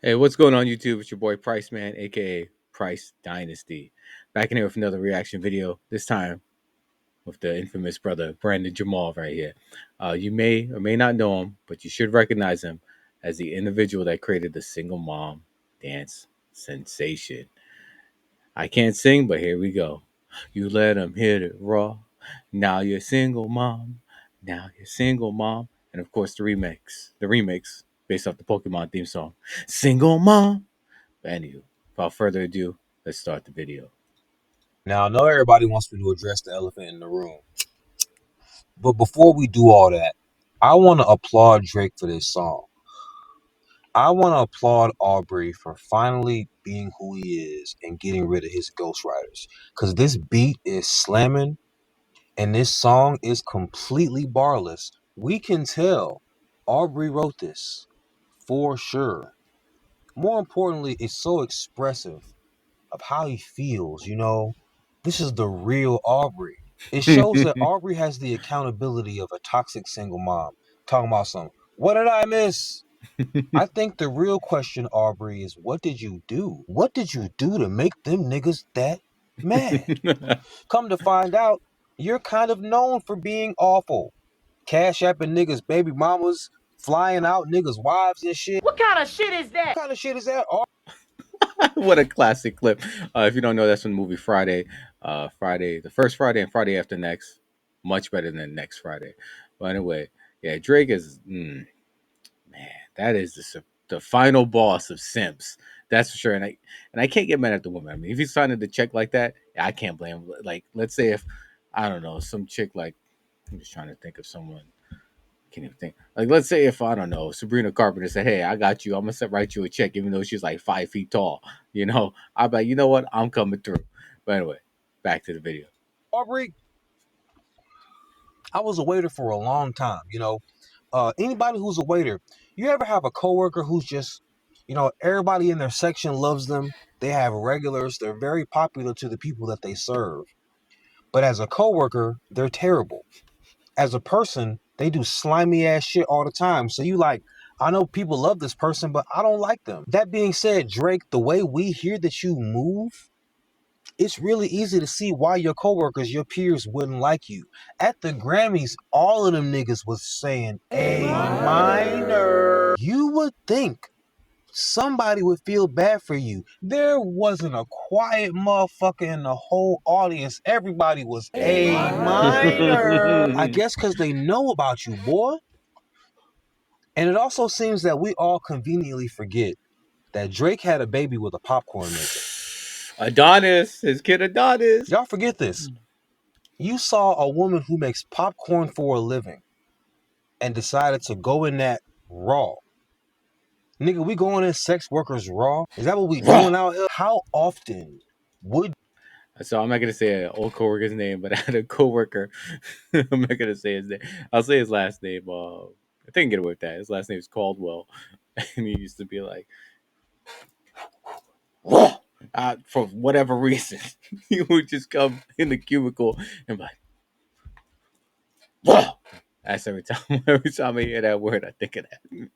Hey, what's going on YouTube? It's your boy Price Man, aka Price Dynasty. Back in here with another reaction video, this time with the infamous brother Brandon Jamal right here. You may or may not know him, but you should recognize him as the individual that created the single mom dance sensation. I can't sing, but here we go. You let him hit it raw. Now you're single mom. Now you're single mom. And of course the remix based off the Pokemon theme song. Single mom. But anywho, without further ado, let's start the video. Now, I know everybody wants me to address the elephant in the room, but before we do all that, I want to applaud Drake for this song. I want to applaud Aubrey for finally being who he is and getting rid of his ghostwriters. Because this beat is slamming and this song is completely barless. We can tell Aubrey wrote this for sure. More importantly, it's so expressive of how he feels, This is the real Aubrey. It shows that Aubrey has the accountability of a toxic single mom. Talking about something. What did I miss? I think the real question, Aubrey, is what did you do? What did you do to make them niggas that mad? Come to find out, you're kind of known for being awful. Cash apping niggas, baby mamas, flying out niggas' wives and shit. What kind of shit is that? What kind of shit is that? What a classic clip. If you don't know, that's from the movie Friday. The first Friday and Friday after next. Much better than next Friday. But anyway, yeah, Drake is, man, that is the final boss of simps. That's for sure. And I can't get mad at the woman. I mean, if he's signing the check like that, I can't blame him. Like, let's say if, I don't know, some chick like, I'm just trying to think of someone. Can't even think. Like, let's say if I don't know, Sabrina Carpenter said, "Hey, I got you. I'm gonna write you a check, even though she's like 5 feet tall." I'm like, you know what? I'm coming through. But anyway, back to the video. Aubrey, I was a waiter for a long time, anybody who's a waiter, you ever have a coworker who's just, everybody in their section loves them. They have regulars. They're very popular to the people that they serve. But as a coworker, they're terrible. As a person, they do slimy ass shit all the time. So you like, I know people love this person, but I don't like them. That being said, Drake, the way we hear that you move, it's really easy to see why your coworkers, your peers wouldn't like you. At the Grammys, all of them niggas was saying A minor. You would think somebody would feel bad for you. There wasn't a quiet motherfucker in the whole audience. Everybody was A minor. I guess because they know about you, boy. And it also seems that we all conveniently forget that Drake had a baby with a popcorn maker. Adonis, his kid Adonis. Y'all forget this. You saw a woman who makes popcorn for a living and decided to go in that raw. Nigga, we going in sex workers raw? Is that what we Raw. doing out here? How often would So I'm not gonna say an old coworker's name, but I had a coworker. I'm not gonna say his name. I'll say his last name. I think I can get away with that. His last name is Caldwell, and he used to be like, "Raw." For whatever reason, he would just come in the cubicle and be like, "Raw." That's every time. Every time I hear that word, I think of that.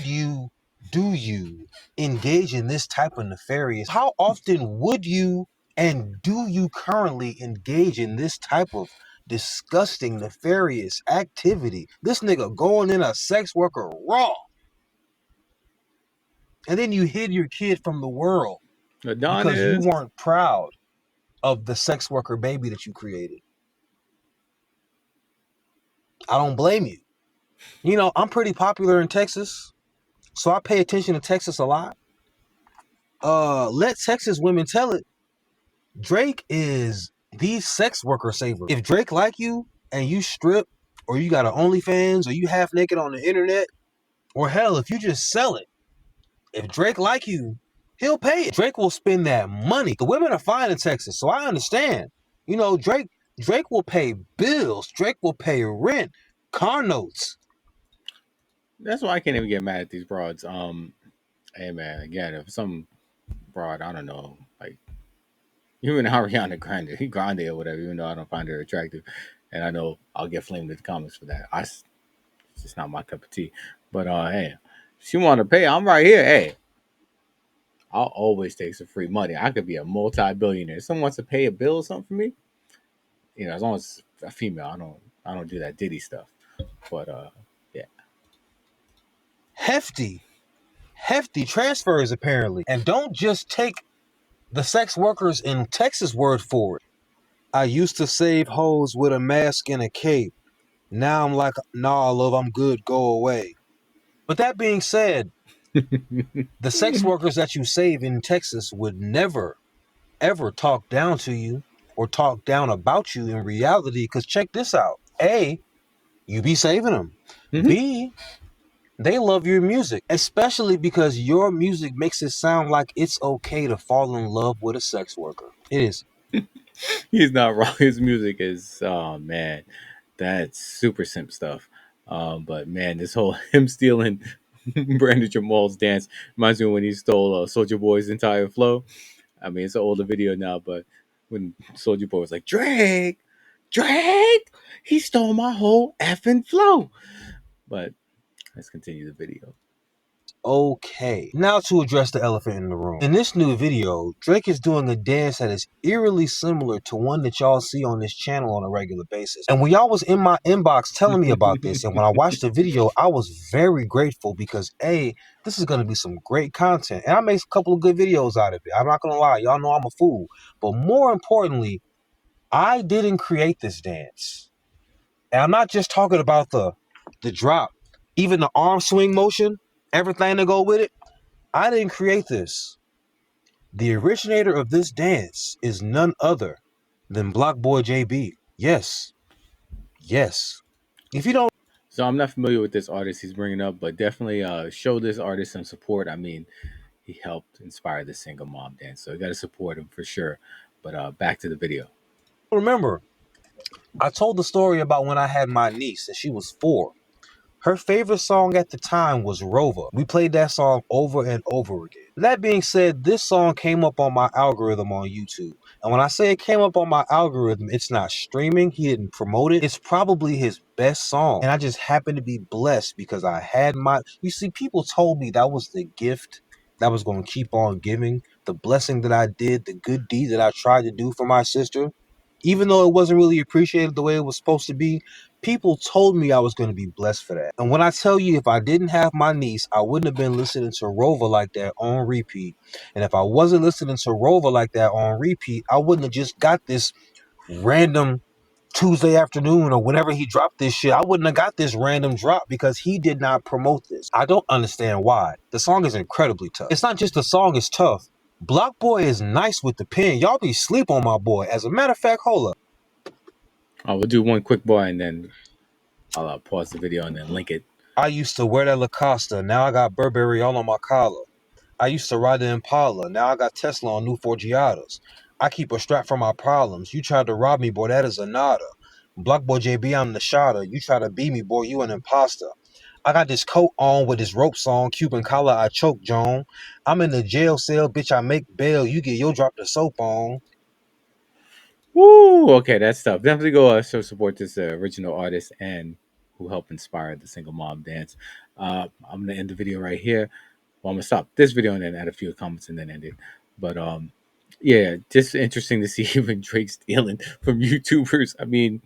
you you engage in this type of nefarious? How often would you and do you currently engage in this type of disgusting nefarious activity? This nigga going in a sex worker raw. And then you hid your kid from the world because you Adonis. weren't proud of the sex worker baby that you created. I don't blame you. I'm pretty popular in Texas, so I pay attention to Texas a lot. Let Texas women tell it. Drake is the sex worker saver. If Drake like you and you strip, or you got an OnlyFans, or you half naked on the internet, or hell, if you just sell it, if Drake like you, he'll pay it. Drake will spend that money. The women are fine in Texas, so I understand. Drake will pay bills. Drake will pay rent, car notes. That's why I can't even get mad at these broads. Hey man, again, if some broad, I don't know, like even Ariana Grande or whatever, even though I don't find her attractive, and I know I'll get flamed in the comments for that. It's just not my cup of tea. But hey, She want to pay. I'm right here. Hey, I'll always take some free money. I could be a multi-billionaire. If someone wants to pay a bill or something for me, as long as it's a female, I don't do that Diddy stuff. But yeah. Hefty, hefty transfers apparently. And don't just take the sex workers in Texas word for it. I used to save hoes with a mask and a cape. Now I'm like, nah, love, I'm good, go away. But that being said, the sex workers that you save in Texas would never, ever talk down to you or talk down about you in reality. Because check this out. A, you be saving them. Mhm. B, they love your music, especially because your music makes it sound like it's okay to fall in love with a sex worker. It is. He's not wrong. His music is, oh man, that's super simp stuff. But man, this whole him stealing Brandon Jamal's dance reminds me of when he stole Soldier Boy's entire flow. I mean, it's an older video now, but when Soldier Boy was like, Drake, Drake, he stole my whole effing flow. But let's continue the video. Okay. Now to address the elephant in the room. In this new video, Drake is doing a dance that is eerily similar to one that y'all see on this channel on a regular basis. And when y'all was in my inbox telling me about this, and when I watched the video, I was very grateful because A, this is gonna be some great content. And I made a couple of good videos out of it. I'm not gonna lie, y'all know I'm a fool. But more importantly, I didn't create this dance. And I'm not just talking about the drop, even the arm swing motion, everything to go with it. I didn't create this. The originator of this dance is none other than Block Boy JB. Yes, yes. If you don't So I'm not familiar with this artist he's bringing up, but definitely show this artist some support. I mean, he helped inspire the single mom dance, so you got to support him for sure. But back to the video. remember, I told the story about when I had my niece and she was 4. Her favorite song at the time was Rover. We played that song over and over again. That being said, this song came up on my algorithm on YouTube. And when I say it came up on my algorithm, it's not streaming. He didn't promote it. It's probably his best song. And I just happened to be blessed because I had my. You see, people told me that was the gift that was going to keep on giving, the blessing that I did, the good deed that I tried to do for my sister. Even though it wasn't really appreciated the way it was supposed to be, people told me I was going to be blessed for that. And when I tell you, if I didn't have my niece, I wouldn't have been listening to Rover like that on repeat. And if I wasn't listening to Rover like that on repeat, I wouldn't have just got this random Tuesday afternoon or whenever he dropped this shit. I wouldn't have got this random drop because he did not promote this. I don't understand why. The song is incredibly tough. It's not just the song is tough. Block Boy is nice with the pen. Y'all be sleep on my boy. As a matter of fact, hold up. We'll do one quick bar and then I'll pause the video and then link it. I used to wear that Lacosta. Now I got Burberry all on my collar. I used to ride the Impala. Now I got Tesla on new Forgiatos. I keep a strap for my problems. You tried to rob me, boy, that is a nada. Block boy JB, I'm the shotter. You try to beat me, boy, you an imposter. I got this coat on with this ropes on, Cuban collar, I choke, Joan. I'm in the jail cell, bitch, I make bail. You get your drop the soap on. Woo! Okay, that's tough. Definitely go show support this original artist and who helped inspire the single mom dance. I'm gonna end the video right here. Well, I'm gonna stop this video and then add a few comments and then end it. But yeah, just interesting to see even Drake stealing from YouTubers. I mean,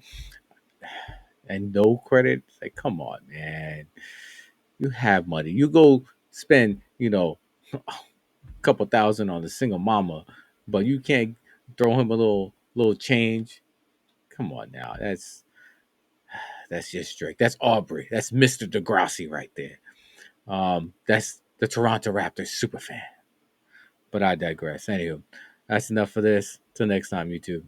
and no credit. Like, come on, man. You have money. You go spend, a couple thousand on a single mama, but you can't throw him a little change. Come on now. That's just Drake. That's Aubrey. That's Mr. Degrassi right there. That's the Toronto Raptors super fan. But I digress. Anywho, that's enough for this. Till next time, YouTube.